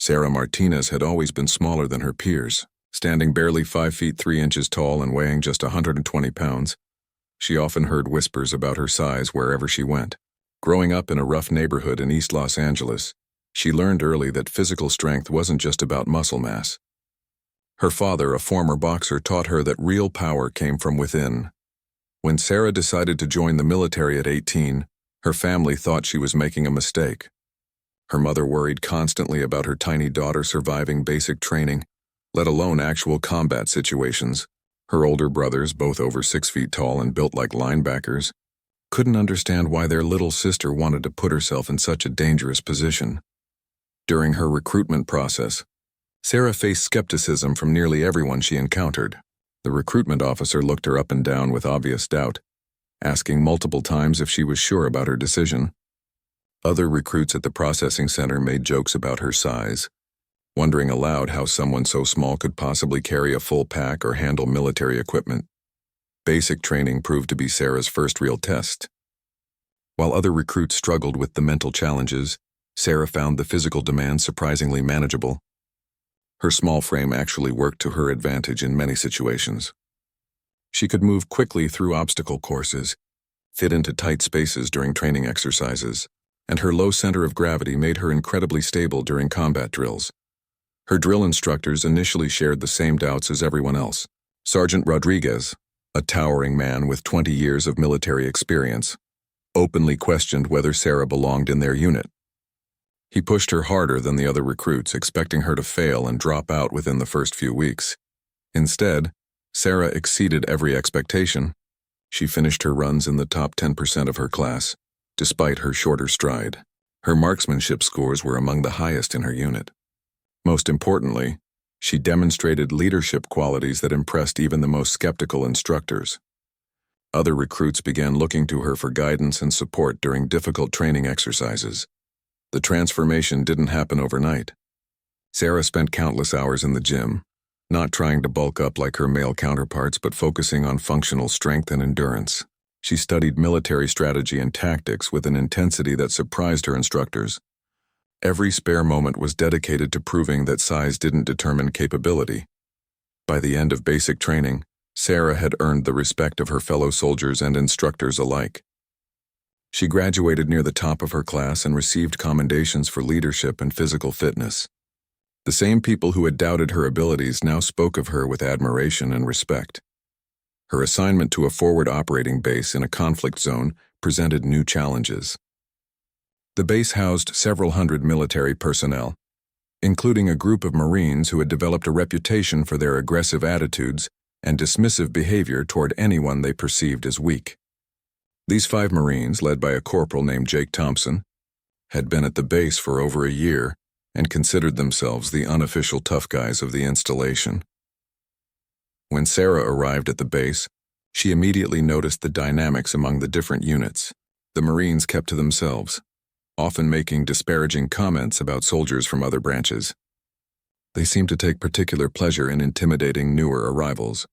Sarah Martinez had always been smaller than her peers, standing barely 5 feet 3 inches tall and weighing just 120 pounds. She often heard whispers about her size wherever she went. Growing up in a rough neighborhood in East Los Angeles, she learned early that physical strength wasn't just about muscle mass. Her father, a former boxer, taught her that real power came from within. When Sarah decided to join the military at 18, her family thought she was making a mistake. Her mother worried constantly about her tiny daughter surviving basic training, let alone actual combat situations. Her older brothers, both over 6 feet tall and built like linebackers, couldn't understand why their little sister wanted to put herself in such a dangerous position. During her recruitment process, Sarah faced skepticism from nearly everyone she encountered. The recruitment officer looked her up and down with obvious doubt, asking multiple times if she was sure about her decision. Other recruits at the processing center made jokes about her size, wondering aloud how someone so small could possibly carry a full pack or handle military equipment. Basic training proved to be Sarah's first real test. While other recruits struggled with the mental challenges, Sarah found the physical demands surprisingly manageable. Her small frame actually worked to her advantage in many situations. She could move quickly through obstacle courses, fit into tight spaces during training exercises, and her low center of gravity made her incredibly stable during combat drills. Her drill instructors initially shared the same doubts as everyone else. Sergeant Rodriguez, a towering man with 20 years of military experience, openly questioned whether Sarah belonged in their unit. He pushed her harder than the other recruits, expecting her to fail and drop out within the first few weeks. Instead, Sarah exceeded every expectation. She finished her runs in the top 10% of her class, despite her shorter stride. Her marksmanship scores were among the highest in her unit. Most importantly, she demonstrated leadership qualities that impressed even the most skeptical instructors. Other recruits began looking to her for guidance and support during difficult training exercises. The transformation didn't happen overnight. Sarah spent countless hours in the gym, not trying to bulk up like her male counterparts but focusing on functional strength and endurance. She studied military strategy and tactics with an intensity that surprised her instructors. Every spare moment was dedicated to proving that size didn't determine capability. By the end of basic training, Sarah had earned the respect of her fellow soldiers and instructors alike. She graduated near the top of her class and received commendations for leadership and physical fitness. The same people who had doubted her abilities now spoke of her with admiration and respect. Her assignment to a forward operating base in a conflict zone presented new challenges. The base housed several hundred military personnel, including a group of Marines who had developed a reputation for their aggressive attitudes and dismissive behavior toward anyone they perceived as weak. These 5 Marines, led by a corporal named Jake Thompson, had been at the base for over a year and considered themselves the unofficial tough guys of the installation. When Sarah arrived at the base, she immediately noticed the dynamics among the different units. The Marines kept to themselves, often making disparaging comments about soldiers from other branches. They seemed to take particular pleasure in intimidating newer arrivals,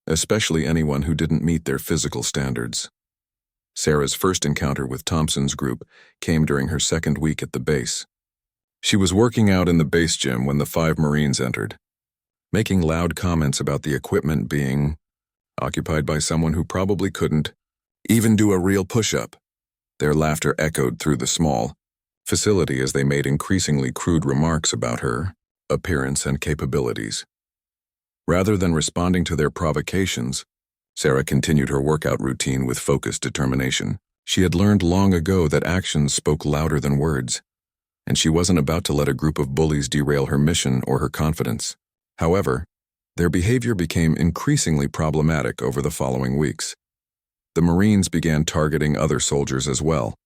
especially anyone who didn't meet their physical standards. Sarah's first encounter with Thompson's group came during her second week at the base. She was working out in the base gym when the 5 Marines entered, making loud comments about the equipment being occupied by someone who probably couldn't even do a real push-up. Their laughter echoed through the small facility as they made increasingly crude remarks about her appearance and capabilities. Rather than responding to their provocations, Sarah continued her workout routine with focused determination. She had learned long ago that actions spoke louder than words, and she wasn't about to let a group of bullies derail her mission or her confidence. However, their behavior became increasingly problematic over the following weeks. The Marines began targeting other soldiers as well,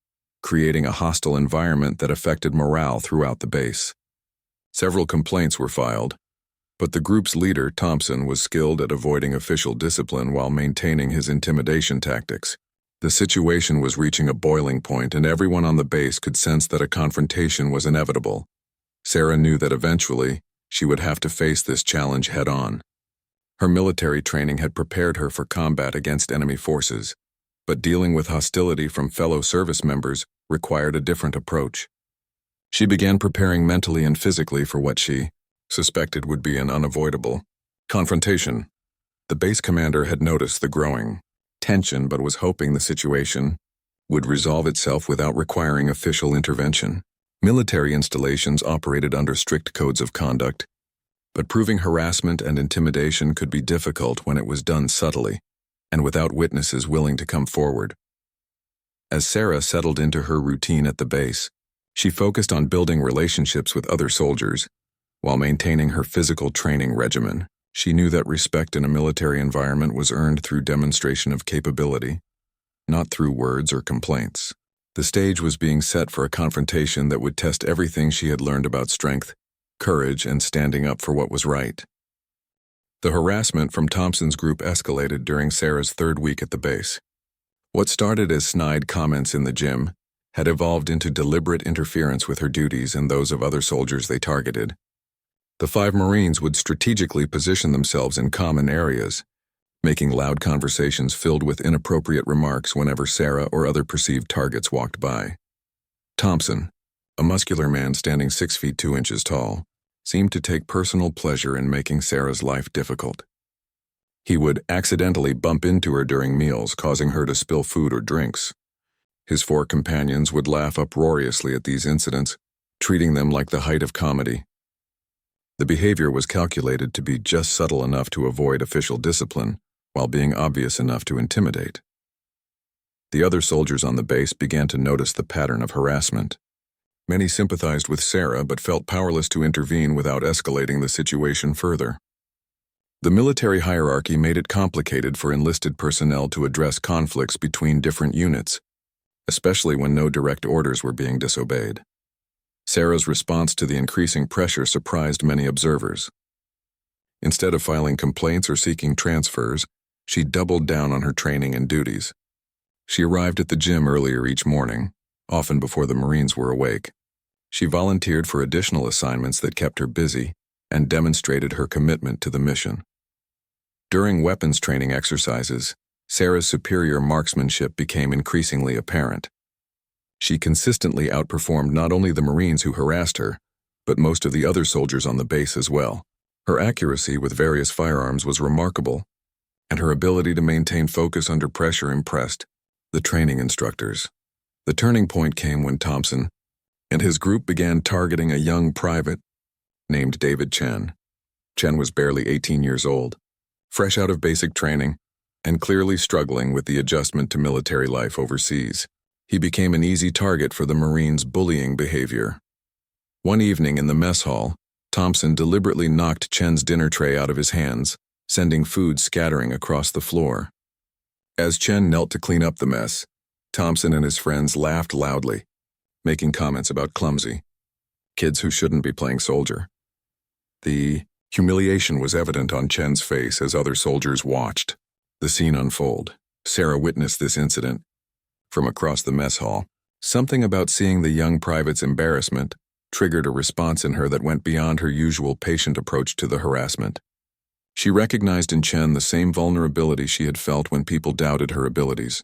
creating a hostile environment that affected morale throughout the base. Several complaints were filed, but the group's leader, Thompson, was skilled at avoiding official discipline while maintaining his intimidation tactics. The situation was reaching a boiling point, and everyone on the base could sense that a confrontation was inevitable. Sarah knew that eventually she would have to face this challenge head-on. Her military training had prepared her for combat against enemy forces, but dealing with hostility from fellow service members required a different approach. She began preparing mentally and physically for what she suspected would be an unavoidable confrontation. The base commander had noticed the growing tension but was hoping the situation would resolve itself without requiring official intervention. Military installations operated under strict codes of conduct, but proving harassment and intimidation could be difficult when it was done subtly and without witnesses willing to come forward. As Sarah settled into her routine at the base, she focused on building relationships with other soldiers while maintaining her physical training regimen. She knew that respect in a military environment was earned through demonstration of capability, not through words or complaints. The stage was being set for a confrontation that would test everything she had learned about strength, courage, and standing up for what was right. The harassment from Thompson's group escalated during Sarah's third week at the base. What started as snide comments in the gym had evolved into deliberate interference with her duties and those of other soldiers they targeted. The 5 Marines would strategically position themselves in common areas, making loud conversations filled with inappropriate remarks whenever Sarah or other perceived targets walked by. Thompson, a muscular man standing 6 feet 2 inches tall, seemed to take personal pleasure in making Sarah's life difficult. He would accidentally bump into her during meals, causing her to spill food or drinks. His 4 companions would laugh uproariously at these incidents, treating them like the height of comedy. The behavior was calculated to be just subtle enough to avoid official discipline, while being obvious enough to intimidate. The other soldiers on the base began to notice the pattern of harassment. Many sympathized with Sarah but felt powerless to intervene without escalating the situation further. The military hierarchy made it complicated for enlisted personnel to address conflicts between different units, especially when no direct orders were being disobeyed. Sarah's response to the increasing pressure surprised many observers. Instead of filing complaints or seeking transfers, she doubled down on her training and duties. She arrived at the gym earlier each morning, often before the Marines were awake. She volunteered for additional assignments that kept her busy and demonstrated her commitment to the mission. During weapons training exercises, Sarah's superior marksmanship became increasingly apparent. She consistently outperformed not only the Marines who harassed her, but most of the other soldiers on the base as well. Her accuracy with various firearms was remarkable, and her ability to maintain focus under pressure impressed the training instructors. The turning point came when Thompson and his group began targeting a young private named David Chen. Chen was barely 18 years old, fresh out of basic training, and clearly struggling with the adjustment to military life overseas. He became an easy target for the Marines' bullying behavior. One evening in the mess hall, Thompson deliberately knocked Chen's dinner tray out of his hands, sending food scattering across the floor. As Chen knelt to clean up the mess, Thompson and his friends laughed loudly, making comments about clumsy kids who shouldn't be playing soldier. The humiliation was evident on Chen's face as other soldiers watched the scene unfold. Sarah witnessed this incident from across the mess hall. Something about seeing the young private's embarrassment triggered a response in her that went beyond her usual patient approach to the harassment. She recognized in Chen the same vulnerability she had felt when people doubted her abilities.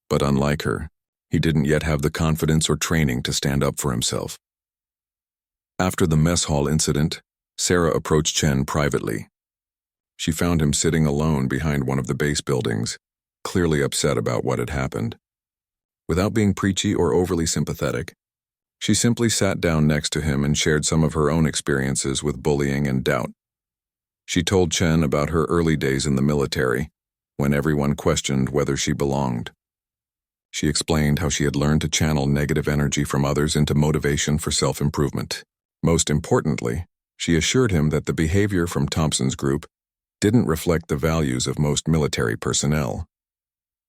But unlike her, he didn't yet have the confidence or training to stand up for himself. After the mess hall incident, Sarah approached Chen privately. She found him sitting alone behind one of the base buildings, clearly upset about what had happened. Without being preachy or overly sympathetic, she simply sat down next to him and shared some of her own experiences with bullying and doubt. She told Chen about her early days in the military, when everyone questioned whether she belonged. She explained how she had learned to channel negative energy from others into motivation for self-improvement. Most importantly, she assured him that the behavior from Thompson's group didn't reflect the values of most military personnel.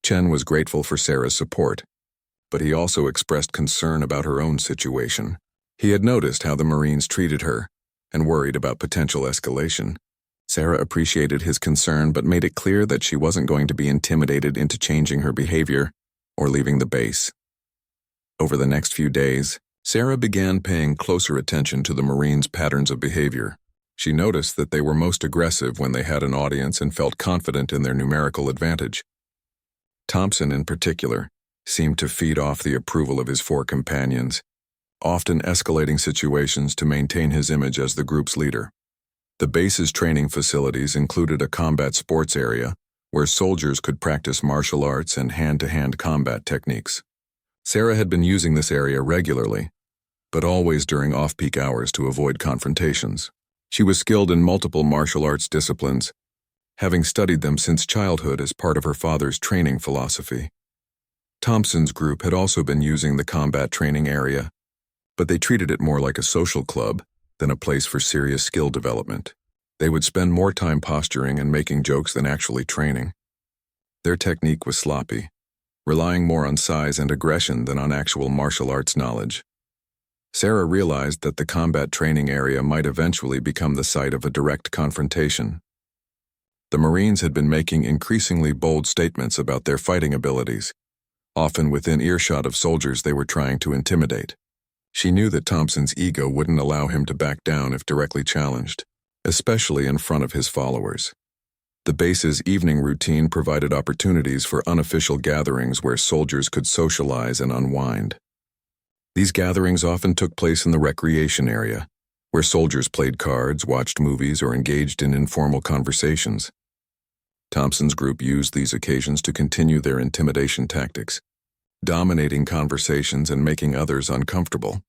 Chen was grateful for Sarah's support, but he also expressed concern about her own situation. He had noticed how the Marines treated her and worried about potential escalation. Sarah appreciated his concern but made it clear that she wasn't going to be intimidated into changing her behavior or leaving the base. Over the next few days, Sarah began paying closer attention to the Marines' patterns of behavior. She noticed that they were most aggressive when they had an audience and felt confident in their numerical advantage. Thompson, in particular, seemed to feed off the approval of his 4 companions, often escalating situations to maintain his image as the group's leader. The base's training facilities included a combat sports area where soldiers could practice martial arts and hand-to-hand combat techniques. Sarah had been using this area regularly, but always during off-peak hours to avoid confrontations. She was skilled in multiple martial arts disciplines, having studied them since childhood as part of her father's training philosophy. Thompson's group had also been using the combat training area, but they treated it more like a social club than a place for serious skill development. They would spend more time posturing and making jokes than actually training. Their technique was sloppy, relying more on size and aggression than on actual martial arts knowledge. Sarah realized that the combat training area might eventually become the site of a direct confrontation. The Marines had been making increasingly bold statements about their fighting abilities, often within earshot of soldiers they were trying to intimidate. She knew that Thompson's ego wouldn't allow him to back down if directly challenged, especially in front of his followers. The base's evening routine provided opportunities for unofficial gatherings where soldiers could socialize and unwind. These gatherings often took place in the recreation area, where soldiers played cards, watched movies, or engaged in informal conversations. Thompson's group used these occasions to continue their intimidation tactics, dominating conversations and making others uncomfortable.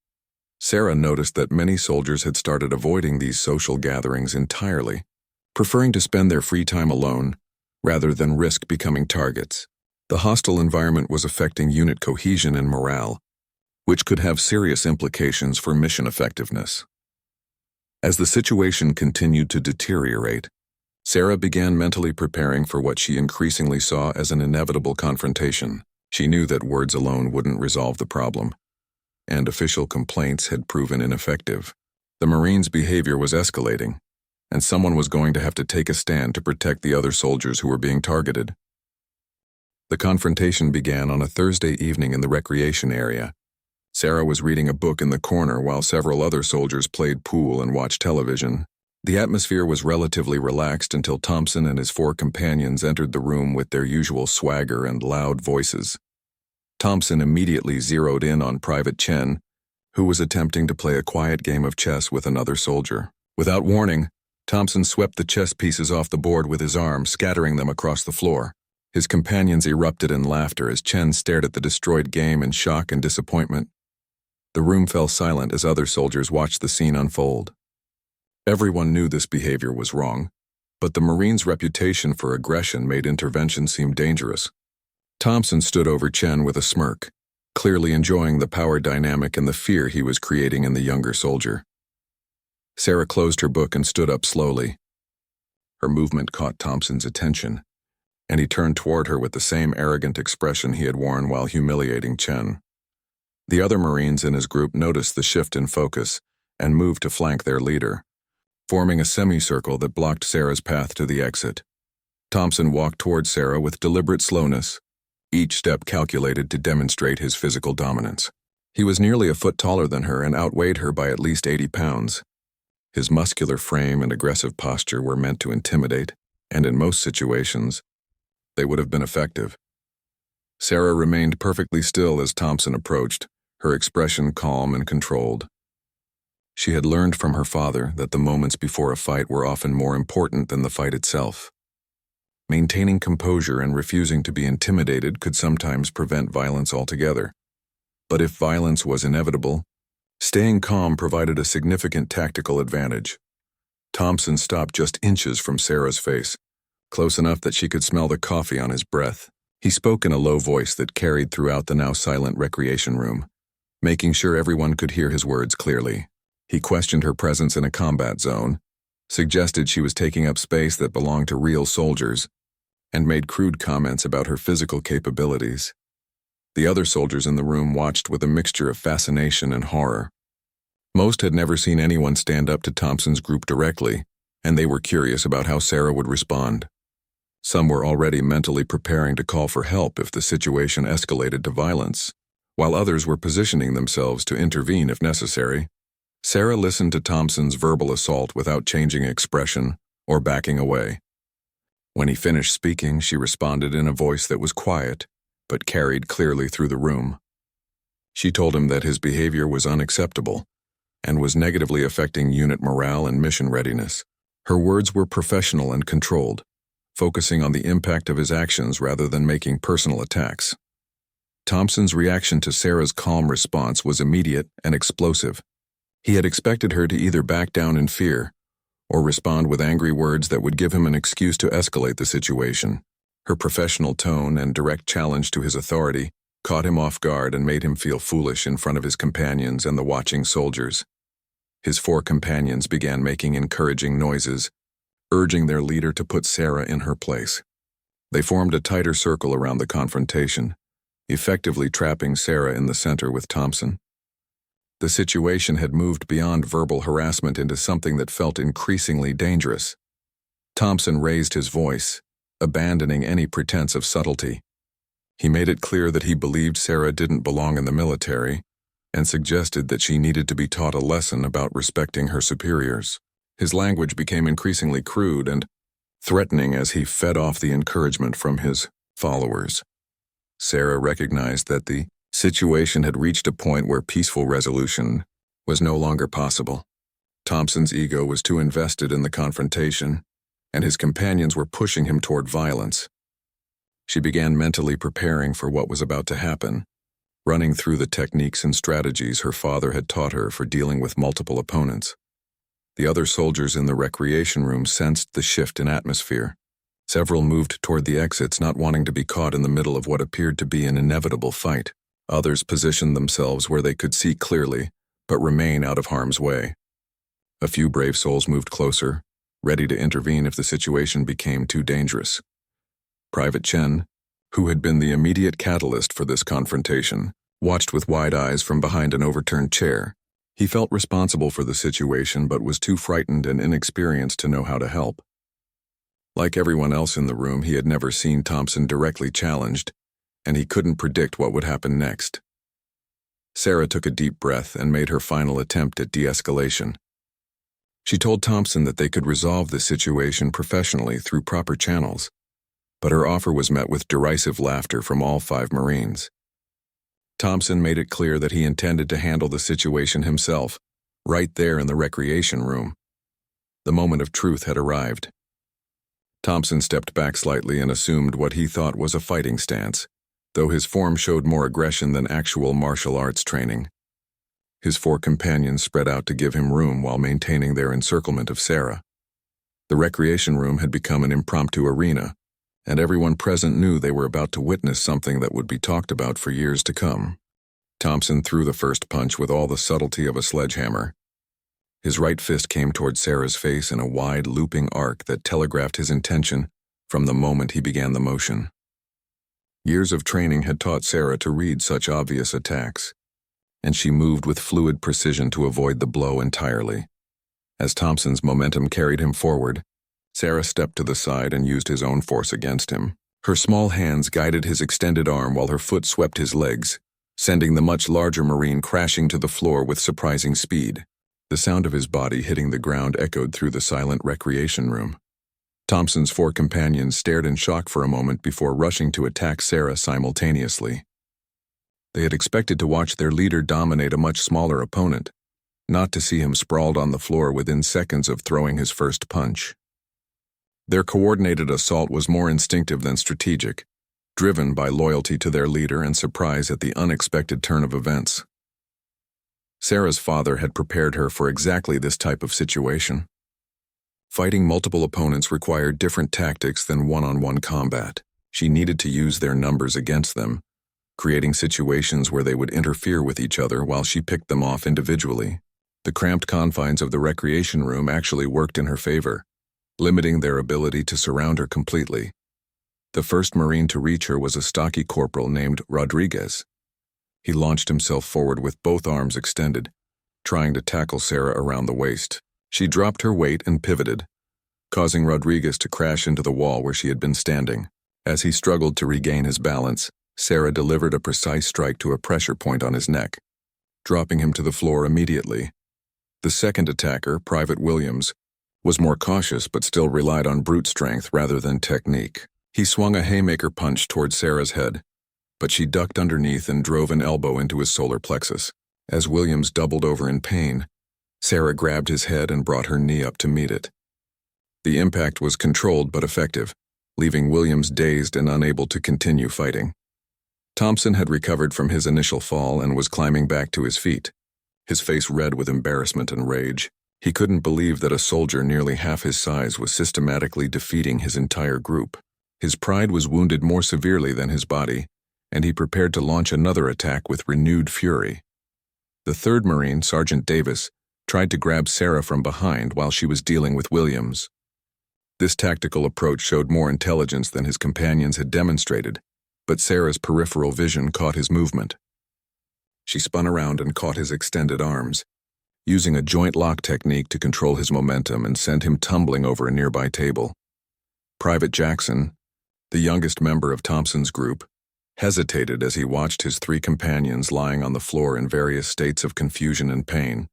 Sarah noticed that many soldiers had started avoiding these social gatherings entirely, preferring to spend their free time alone rather than risk becoming targets. The hostile environment was affecting unit cohesion and morale, which could have serious implications for mission effectiveness. As the situation continued to deteriorate, Sarah began mentally preparing for what she increasingly saw as an inevitable confrontation. She knew that words alone wouldn't resolve the problem, and official complaints had proven ineffective. The Marines' behavior was escalating, and someone was going to have to take a stand to protect the other soldiers who were being targeted. The confrontation began on a Thursday evening in the recreation area. Sarah was reading a book in the corner while several other soldiers played pool and watched television. The atmosphere was relatively relaxed until Thompson and his 4 companions entered the room with their usual swagger and loud voices. Thompson immediately zeroed in on Private Chen, who was attempting to play a quiet game of chess with another soldier. Without warning, Thompson swept the chess pieces off the board with his arm, scattering them across the floor. His companions erupted in laughter as Chen stared at the destroyed game in shock and disappointment. The room fell silent as other soldiers watched the scene unfold. Everyone knew this behavior was wrong, but the Marines' reputation for aggression made intervention seem dangerous. Thompson stood over Chen with a smirk, clearly enjoying the power dynamic and the fear he was creating in the younger soldier. Sarah closed her book and stood up slowly. Her movement caught Thompson's attention, and he turned toward her with the same arrogant expression he had worn while humiliating Chen. The other Marines in his group noticed the shift in focus and moved to flank their leader, forming a semicircle that blocked Sarah's path to the exit. Thompson walked toward Sarah with deliberate slowness, each step calculated to demonstrate his physical dominance. He was nearly a foot taller than her and outweighed her by at least 80 pounds. His muscular frame and aggressive posture were meant to intimidate, and in most situations, they would have been effective. Sarah remained perfectly still as Thompson approached, her expression calm and controlled. She had learned from her father that the moments before a fight were often more important than the fight itself. Maintaining composure and refusing to be intimidated could sometimes prevent violence altogether. But if violence was inevitable, staying calm provided a significant tactical advantage. Thompson stopped just inches from Sarah's face, close enough that she could smell the coffee on his breath. He spoke in a low voice that carried throughout the now silent recreation room, making sure everyone could hear his words clearly. He questioned her presence in a combat zone, suggested she was taking up space that belonged to real soldiers, and made crude comments about her physical capabilities. The other soldiers in the room watched with a mixture of fascination and horror. Most had never seen anyone stand up to Thompson's group directly, and they were curious about how Sarah would respond. Some were already mentally preparing to call for help if the situation escalated to violence, while others were positioning themselves to intervene if necessary. Sarah listened to Thompson's verbal assault without changing expression or backing away. When he finished speaking, she responded in a voice that was quiet, but carried clearly through the room. She told him that his behavior was unacceptable and was negatively affecting unit morale and mission readiness. Her words were professional and controlled, focusing on the impact of his actions rather than making personal attacks. Thompson's reaction to Sarah's calm response was immediate and explosive. He had expected her to either back down in fear or respond with angry words that would give him an excuse to escalate the situation. Her professional tone and direct challenge to his authority caught him off guard and made him feel foolish in front of his companions and the watching soldiers. His 4 companions began making encouraging noises, urging their leader to put Sarah in her place. They formed a tighter circle around the confrontation, effectively trapping Sarah in the center with Thompson. The situation had moved beyond verbal harassment into something that felt increasingly dangerous. Thompson raised his voice, abandoning any pretense of subtlety. He made it clear that he believed Sarah didn't belong in the military and suggested that she needed to be taught a lesson about respecting her superiors. His language became increasingly crude and threatening as he fed off the encouragement from his followers. Sarah recognized that the situation had reached a point where peaceful resolution was no longer possible. Thompson's ego was too invested in the confrontation, and his companions were pushing him toward violence. She began mentally preparing for what was about to happen, running through the techniques and strategies her father had taught her for dealing with multiple opponents. The other soldiers in the recreation room sensed the shift in atmosphere. Several moved toward the exits, not wanting to be caught in the middle of what appeared to be an inevitable fight. Others positioned themselves where they could see clearly, but remain out of harm's way. A few brave souls moved closer, ready to intervene if the situation became too dangerous. Private Chen, who had been the immediate catalyst for this confrontation, watched with wide eyes from behind an overturned chair. He felt responsible for the situation but was too frightened and inexperienced to know how to help. Like everyone else in the room, he had never seen Thompson directly challenged, and he couldn't predict what would happen next. Sarah took a deep breath and made her final attempt at de-escalation. She told Thompson that they could resolve the situation professionally through proper channels, but her offer was met with derisive laughter from all 5 Marines. Thompson made it clear that he intended to handle the situation himself, right there in the recreation room. The moment of truth had arrived. Thompson stepped back slightly and assumed what he thought was a fighting stance, though his form showed more aggression than actual martial arts training. His 4 companions spread out to give him room while maintaining their encirclement of Sarah. The recreation room had become an impromptu arena, and everyone present knew they were about to witness something that would be talked about for years to come. Thompson threw the first punch with all the subtlety of a sledgehammer. His right fist came toward Sarah's face in a wide, looping arc that telegraphed his intention from the moment he began the motion. Years of training had taught Sarah to read such obvious attacks, and she moved with fluid precision to avoid the blow entirely. As Thompson's momentum carried him forward, Sarah stepped to the side and used his own force against him. Her small hands guided his extended arm while her foot swept his legs, sending the much larger Marine crashing to the floor with surprising speed. The sound of his body hitting the ground echoed through the silent recreation room. Thompson's 4 companions stared in shock for a moment before rushing to attack Sarah simultaneously. They had expected to watch their leader dominate a much smaller opponent, not to see him sprawled on the floor within seconds of throwing his first punch. Their coordinated assault was more instinctive than strategic, driven by loyalty to their leader and surprise at the unexpected turn of events. Sarah's father had prepared her for exactly this type of situation. Fighting multiple opponents required different tactics than one-on-one combat. She needed to use their numbers against them, creating situations where they would interfere with each other while she picked them off individually. The cramped confines of the recreation room actually worked in her favor, limiting their ability to surround her completely. The first Marine to reach her was a stocky corporal named Rodriguez. He launched himself forward with both arms extended, trying to tackle Sarah around the waist. She dropped her weight and pivoted, causing Rodriguez to crash into the wall where she had been standing. As he struggled to regain his balance, Sarah delivered a precise strike to a pressure point on his neck, dropping him to the floor immediately. The second attacker, Private Williams, was more cautious but still relied on brute strength rather than technique. He swung a haymaker punch toward Sarah's head, but she ducked underneath and drove an elbow into his solar plexus. As Williams doubled over in pain, Sarah grabbed his head and brought her knee up to meet it. The impact was controlled but effective, leaving Williams dazed and unable to continue fighting. Thompson had recovered from his initial fall and was climbing back to his feet, his face red with embarrassment and rage. He couldn't believe that a soldier nearly half his size was systematically defeating his entire group. His pride was wounded more severely than his body, and he prepared to launch another attack with renewed fury. The third Marine, Sergeant Davis, tried to grab Sarah from behind while she was dealing with Williams. This tactical approach showed more intelligence than his companions had demonstrated, but Sarah's peripheral vision caught his movement. She spun around and caught his extended arms, using a joint lock technique to control his momentum and send him tumbling over a nearby table. Private Jackson, the youngest member of Thompson's group, hesitated as he watched his three companions lying on the floor in various states of confusion and pain.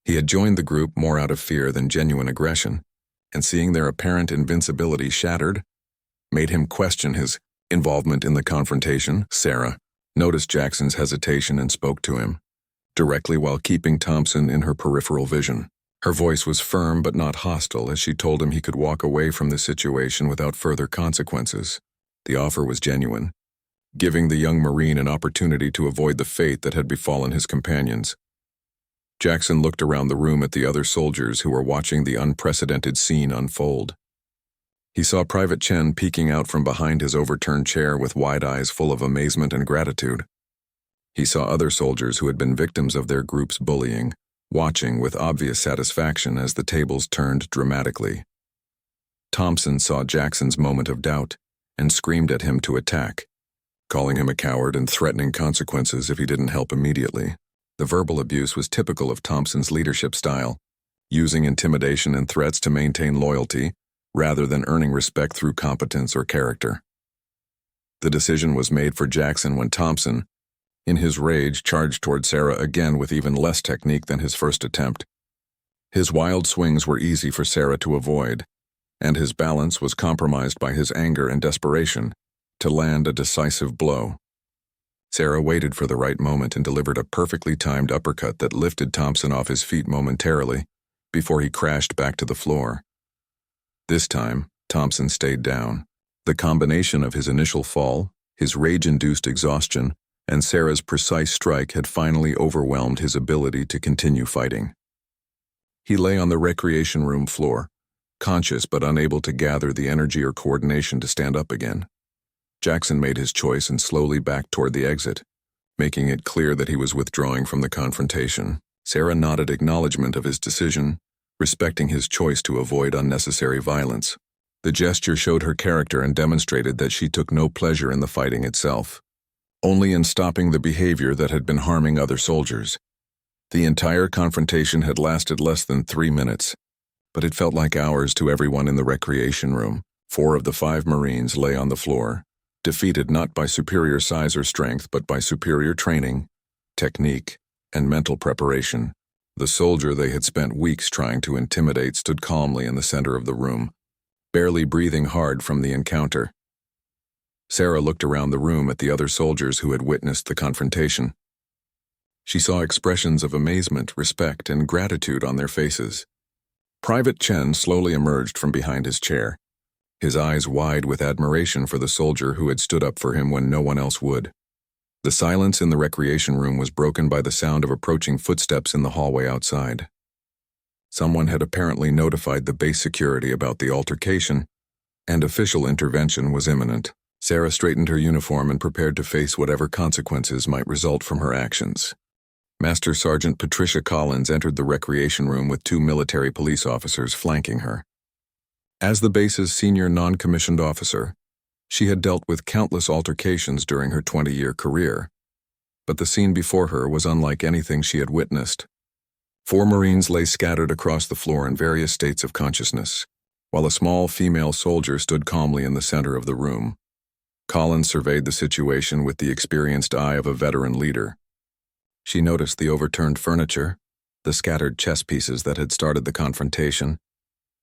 He had joined the group more out of fear than genuine aggression, and seeing their apparent invincibility shattered made him question his involvement in the confrontation. Sarah noticed Jackson's hesitation and spoke to him, directly while keeping Thompson in her peripheral vision. Her voice was firm but not hostile as she told him he could walk away from the situation without further consequences. The offer was genuine, giving the young Marine an opportunity to avoid the fate that had befallen his companions. Jackson looked around the room at the other soldiers who were watching the unprecedented scene unfold. He saw Private Chen peeking out from behind his overturned chair with wide eyes full of amazement and gratitude. He saw other soldiers who had been victims of their group's bullying, watching with obvious satisfaction as the tables turned dramatically. Thompson saw Jackson's moment of doubt and screamed at him to attack, calling him a coward and threatening consequences if he didn't help immediately. The verbal abuse was typical of Thompson's leadership style, using intimidation and threats to maintain loyalty rather than earning respect through competence or character. The decision was made for Jackson when Thompson, in his rage, charged toward Sarah again with even less technique than his first attempt. His wild swings were easy for Sarah to avoid, and his balance was compromised by his anger and desperation to land a decisive blow. Sarah waited for the right moment and delivered a perfectly timed uppercut that lifted Thompson off his feet momentarily before he crashed back to the floor. This time, Thompson stayed down. The combination of his initial fall, his rage-induced exhaustion, and Sarah's precise strike had finally overwhelmed his ability to continue fighting. He lay on the recreation room floor, conscious but unable to gather the energy or coordination to stand up again. Jackson made his choice and slowly backed toward the exit, making it clear that he was withdrawing from the confrontation. Sarah nodded acknowledgement of his decision, respecting his choice to avoid unnecessary violence. The gesture showed her character and demonstrated that she took no pleasure in the fighting itself, only in stopping the behavior that had been harming other soldiers. The entire confrontation had lasted less than 3 minutes, but it felt like hours to everyone in the recreation room. 4 of the 5 Marines lay on the floor, defeated not by superior size or strength, but by superior training, technique, and mental preparation. The soldier they had spent weeks trying to intimidate stood calmly in the center of the room, barely breathing hard from the encounter. Sarah looked around the room at the other soldiers who had witnessed the confrontation. She saw expressions of amazement, respect, and gratitude on their faces. Private Chen slowly emerged from behind his chair, his eyes wide with admiration for the soldier who had stood up for him when no one else would. The silence in the recreation room was broken by the sound of approaching footsteps in the hallway outside. Someone had apparently notified the base security about the altercation, and official intervention was imminent. Sarah straightened her uniform and prepared to face whatever consequences might result from her actions. Master Sergeant Patricia Collins entered the recreation room with 2 military police officers flanking her. As the base's senior non-commissioned officer, she had dealt with countless altercations during her 20-year career, but the scene before her was unlike anything she had witnessed. 4 Marines lay scattered across the floor in various states of consciousness, while a small female soldier stood calmly in the center of the room. Collins surveyed the situation with the experienced eye of a veteran leader. She noticed the overturned furniture, the scattered chess pieces that had started the confrontation,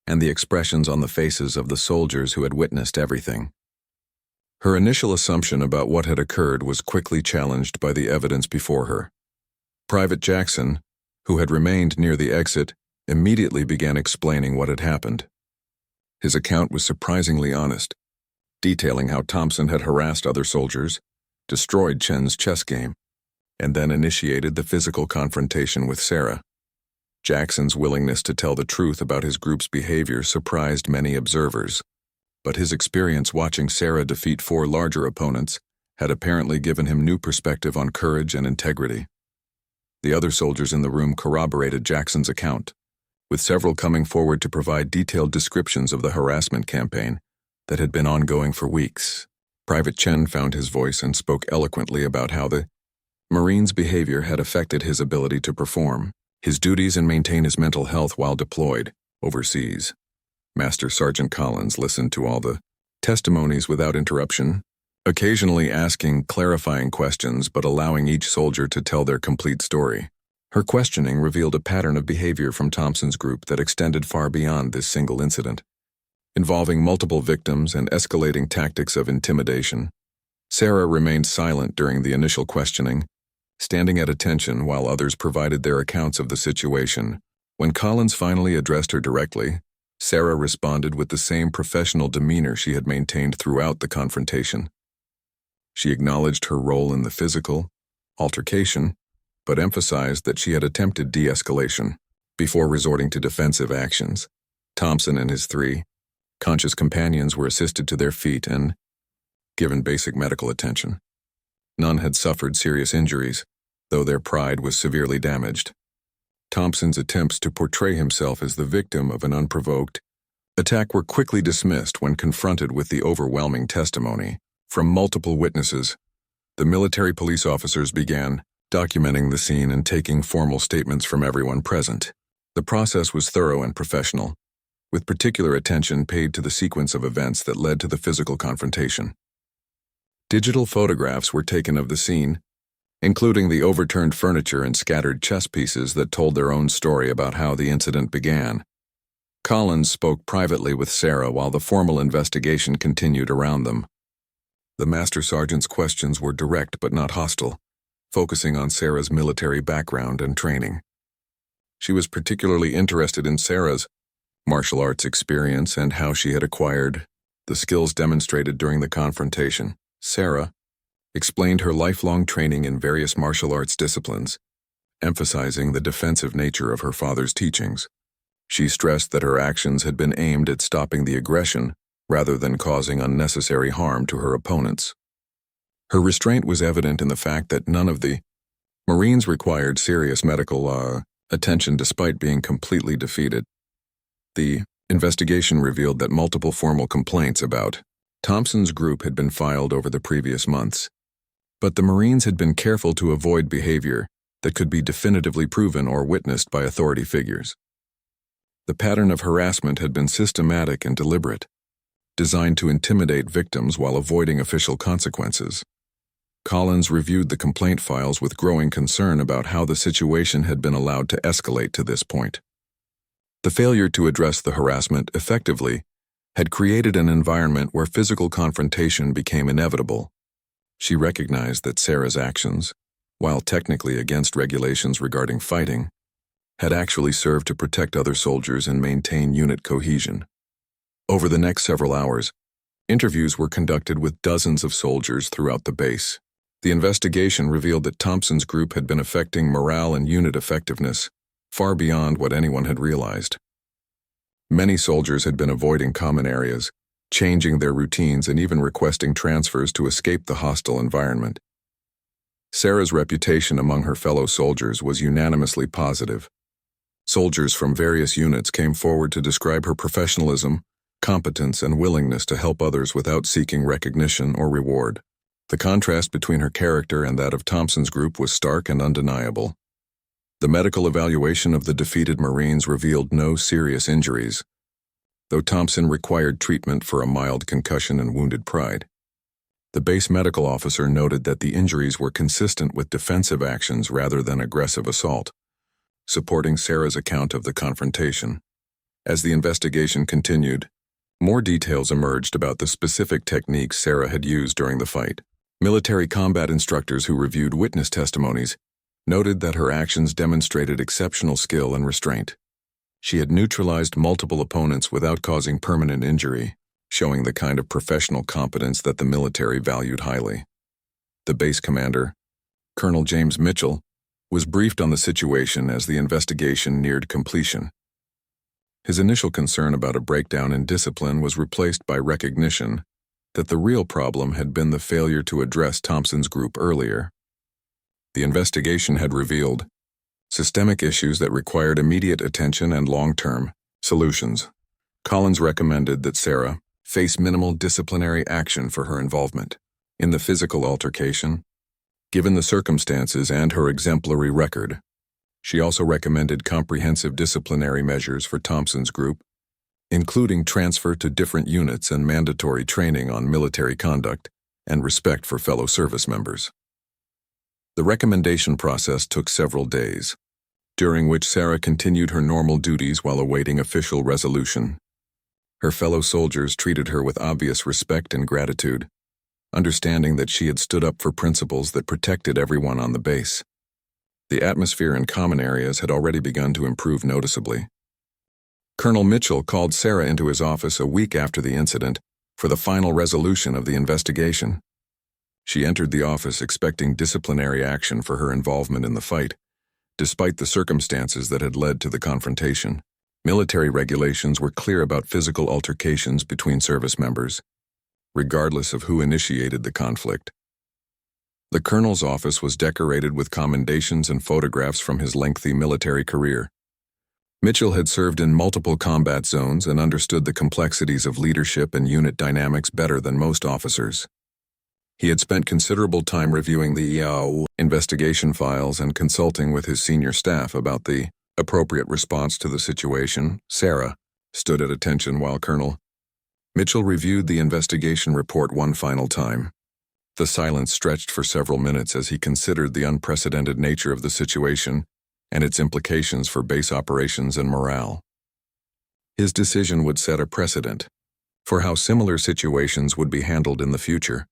and the expressions on the faces of the soldiers who had witnessed everything. Her initial assumption about what had occurred was quickly challenged by the evidence before her. Private Jackson, who had remained near the exit, immediately began explaining what had happened. His account was surprisingly honest, detailing how Thompson had harassed other soldiers, destroyed Chen's chess game, and then initiated the physical confrontation with Sarah. Jackson's willingness to tell the truth about his group's behavior surprised many observers, but his experience watching Sarah defeat 4 larger opponents had apparently given him new perspective on courage and integrity. The other soldiers in the room corroborated Jackson's account, with several coming forward to provide detailed descriptions of the harassment campaign that had been ongoing for weeks. Private Chen found his voice and spoke eloquently about how the Marine's behavior had affected his ability to perform his duties and maintain his mental health while deployed overseas. Master Sergeant Collins listened to all the testimonies without interruption, occasionally asking clarifying questions but allowing each soldier to tell their complete story. Her questioning revealed a pattern of behavior from Thompson's group that extended far beyond this single incident, involving multiple victims and escalating tactics of intimidation. Sarah remained silent during the initial questioning, standing at attention while others provided their accounts of the situation. When Collins finally addressed her directly, Sarah responded with the same professional demeanor she had maintained throughout the confrontation. She acknowledged her role in the physical altercation, but emphasized that she had attempted de-escalation before resorting to defensive actions. Thompson and his 3 conscious companions were assisted to their feet and given basic medical attention. None had suffered serious injuries, though their pride was severely damaged. Thompson's attempts to portray himself as the victim of an unprovoked attack were quickly dismissed when confronted with the overwhelming testimony from multiple witnesses. The military police officers began documenting the scene and taking formal statements from everyone present. The process was thorough and professional, with particular attention paid to the sequence of events that led to the physical confrontation. Digital photographs were taken of the scene, including the overturned furniture and scattered chess pieces that told their own story about how the incident began. Collins spoke privately with Sarah while the formal investigation continued around them. The Master Sergeant's questions were direct but not hostile, focusing on Sarah's military background and training. She was particularly interested in Sarah's martial arts experience and how she had acquired the skills demonstrated during the confrontation. Sarah explained her lifelong training in various martial arts disciplines, emphasizing the defensive nature of her father's teachings. She stressed that her actions had been aimed at stopping the aggression rather than causing unnecessary harm to her opponents. Her restraint was evident in the fact that none of the Marines required serious medical attention despite being completely defeated. The investigation revealed that multiple formal complaints about Thompson's group had been filed over the previous months, but the Marines had been careful to avoid behavior that could be definitively proven or witnessed by authority figures. The pattern of harassment had been systematic and deliberate, designed to intimidate victims while avoiding official consequences. Collins reviewed the complaint files with growing concern about how the situation had been allowed to escalate to this point. The failure to address the harassment effectively had created an environment where physical confrontation became inevitable. She recognized that Sarah's actions, while technically against regulations regarding fighting, had actually served to protect other soldiers and maintain unit cohesion. Over the next several hours, interviews were conducted with dozens of soldiers throughout the base. The investigation revealed that Thompson's group had been affecting morale and unit effectiveness far beyond what anyone had realized. Many soldiers had been avoiding common areas, changing their routines and even requesting transfers to escape the hostile environment. Sarah's reputation among her fellow soldiers was unanimously positive. Soldiers from various units came forward to describe her professionalism, competence, and willingness to help others without seeking recognition or reward. The contrast between her character and that of Thompson's group was stark and undeniable. The medical evaluation of the defeated Marines revealed no serious injuries, though Thompson required treatment for a mild concussion and wounded pride. The base medical officer noted that the injuries were consistent with defensive actions rather than aggressive assault, supporting Sarah's account of the confrontation. As the investigation continued, More details emerged about the specific techniques Sarah had used during the fight. Military combat instructors who reviewed witness testimonies noted that her actions demonstrated exceptional skill and restraint. She had neutralized multiple opponents without causing permanent injury, showing the kind of professional competence that the military valued highly. The base commander, Colonel James Mitchell, was briefed on the situation as the investigation neared completion. His initial concern about a breakdown in discipline was replaced by recognition that the real problem had been the failure to address Thompson's group earlier. The investigation had revealed systemic issues that required immediate attention and long-term solutions. Collins recommended that Sarah face minimal disciplinary action for her involvement in the physical altercation. Given the circumstances and her exemplary record, she also recommended comprehensive disciplinary measures for Thompson's group, including transfer to different units and mandatory training on military conduct and respect for fellow service members. The recommendation process took several days, during which Sarah continued her normal duties while awaiting official resolution. Her fellow soldiers treated her with obvious respect and gratitude, understanding that she had stood up for principles that protected everyone on the base. The atmosphere in common areas had already begun to improve noticeably. Colonel Mitchell called Sarah into his office a week after the incident for the final resolution of the investigation. She entered the office expecting disciplinary action for her involvement in the fight, despite the circumstances that had led to the confrontation. Military regulations were clear about physical altercations between service members, regardless of who initiated the conflict. The colonel's office was decorated with commendations and photographs from his lengthy military career. Mitchell had served in multiple combat zones and understood the complexities of leadership and unit dynamics better than most officers. He had spent considerable time reviewing the investigation files and consulting with his senior staff about the appropriate response to the situation. Sarah stood at attention while Colonel Mitchell reviewed the investigation report one final time. The silence stretched for several minutes as he considered the unprecedented nature of the situation and its implications for base operations and morale. His decision would set a precedent for how similar situations would be handled in the future.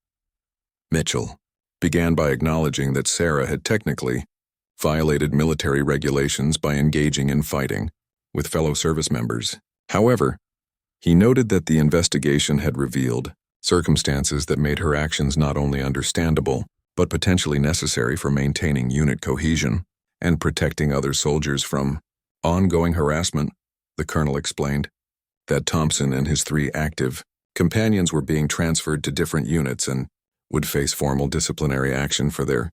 Mitchell began by acknowledging that Sarah had technically violated military regulations by engaging in fighting with fellow service members. However, he noted that the investigation had revealed circumstances that made her actions not only understandable, but potentially necessary for maintaining unit cohesion and protecting other soldiers from ongoing harassment. The colonel explained that Thompson and his 3 active companions were being transferred to different units and would face formal disciplinary action for their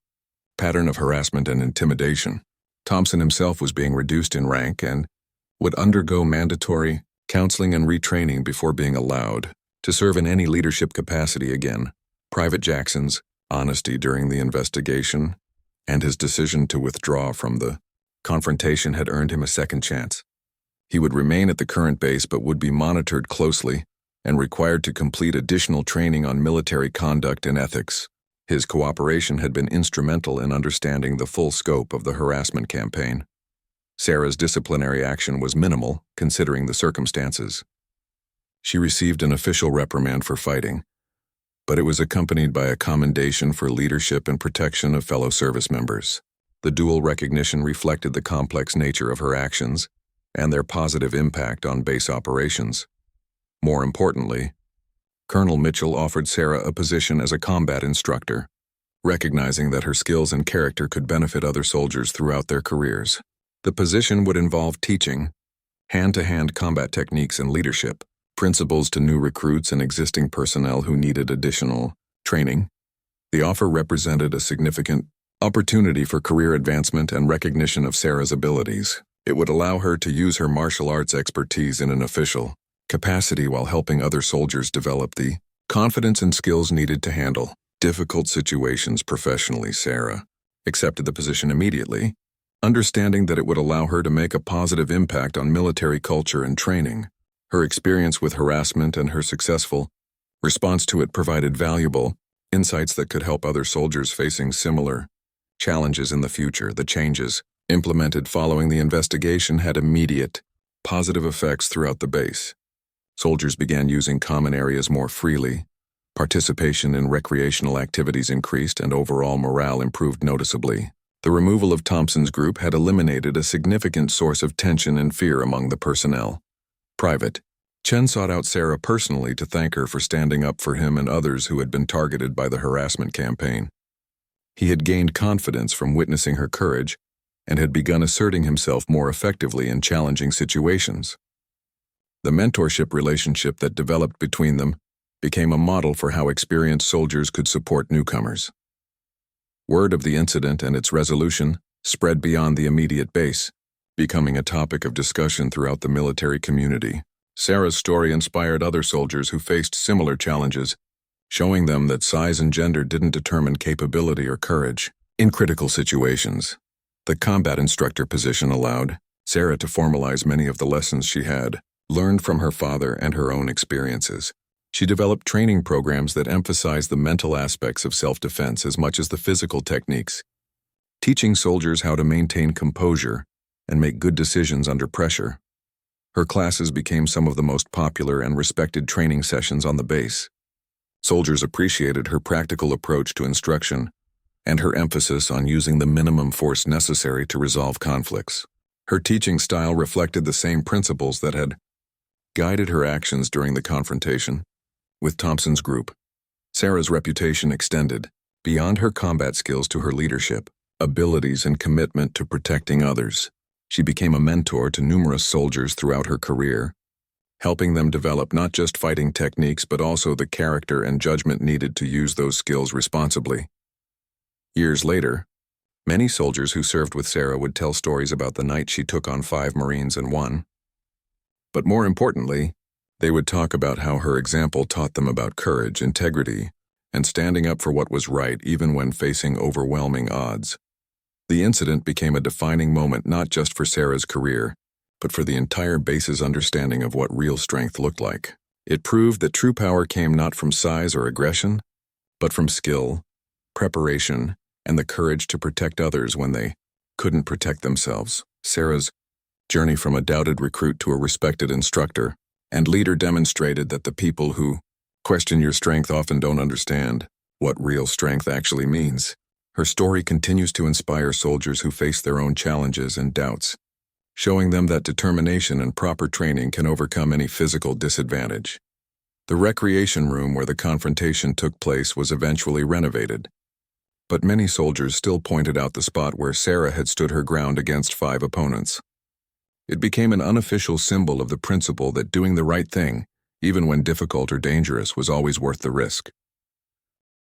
pattern of harassment and intimidation. Thompson himself was being reduced in rank and would undergo mandatory counseling and retraining before being allowed to serve in any leadership capacity again. Private Jackson's honesty during the investigation and his decision to withdraw from the confrontation had earned him a second chance. He would remain at the current base but would be monitored closely and required to complete additional training on military conduct and ethics. His cooperation had been instrumental in understanding the full scope of the harassment campaign. Sarah's disciplinary action was minimal, considering the circumstances. She received an official reprimand for fighting, but it was accompanied by a commendation for leadership and protection of fellow service members. The dual recognition reflected the complex nature of her actions and their positive impact on base operations. More importantly, Colonel Mitchell offered Sarah a position as a combat instructor, recognizing that her skills and character could benefit other soldiers throughout their careers. The position would involve teaching hand-to-hand combat techniques and leadership principles to new recruits and existing personnel who needed additional training. The offer represented a significant opportunity for career advancement and recognition of Sarah's abilities. It would allow her to use her martial arts expertise in an official capacity while helping other soldiers develop the confidence and skills needed to handle difficult situations professionally. Sarah accepted the position immediately, understanding that it would allow her to make a positive impact on military culture and training. Her experience with harassment and her successful response to it provided valuable insights that could help other soldiers facing similar challenges in the future. The changes implemented following the investigation had immediate, positive effects throughout the base. Soldiers began using common areas more freely. Participation in recreational activities increased and overall morale improved noticeably. The removal of Thompson's group had eliminated a significant source of tension and fear among the personnel. Private. Chen sought out Sarah personally to thank her for standing up for him and others who had been targeted by the harassment campaign. He had gained confidence from witnessing her courage and had begun asserting himself more effectively in challenging situations. The mentorship relationship that developed between them became a model for how experienced soldiers could support newcomers. Word of the incident and its resolution spread beyond the immediate base, becoming a topic of discussion throughout the military community. Sarah's story inspired other soldiers who faced similar challenges, showing them that size and gender didn't determine capability or courage. In critical situations, the combat instructor position allowed Sarah to formalize many of the lessons she had learned from her father and her own experiences. She developed training programs that emphasized the mental aspects of self-defense as much as the physical techniques, teaching soldiers how to maintain composure and make good decisions under pressure. Her classes became some of the most popular and respected training sessions on the base. Soldiers appreciated her practical approach to instruction and her emphasis on using the minimum force necessary to resolve conflicts. Her teaching style reflected the same principles that had guided her actions during the confrontation with Thompson's group. Sarah's reputation extended beyond her combat skills to her leadership, abilities, and commitment to protecting others. She became a mentor to numerous soldiers throughout her career, helping them develop not just fighting techniques but also the character and judgment needed to use those skills responsibly. Years later, many soldiers who served with Sarah would tell stories about the night she took on 5 Marines and won. But more importantly, they would talk about how her example taught them about courage, integrity, and standing up for what was right even when facing overwhelming odds. The incident became a defining moment not just for Sarah's career, but for the entire base's understanding of what real strength looked like. It proved that true power came not from size or aggression, but from skill, preparation, and the courage to protect others when they couldn't protect themselves. Sarah's journey from a doubted recruit to a respected instructor and leader demonstrated that the people who question your strength often don't understand what real strength actually means. Her story continues to inspire soldiers who face their own challenges and doubts, showing them that determination and proper training can overcome any physical disadvantage. The recreation room where the confrontation took place was eventually renovated, but many soldiers still pointed out the spot where Sarah had stood her ground against 5 opponents. It became an unofficial symbol of the principle that doing the right thing, even when difficult or dangerous, was always worth the risk.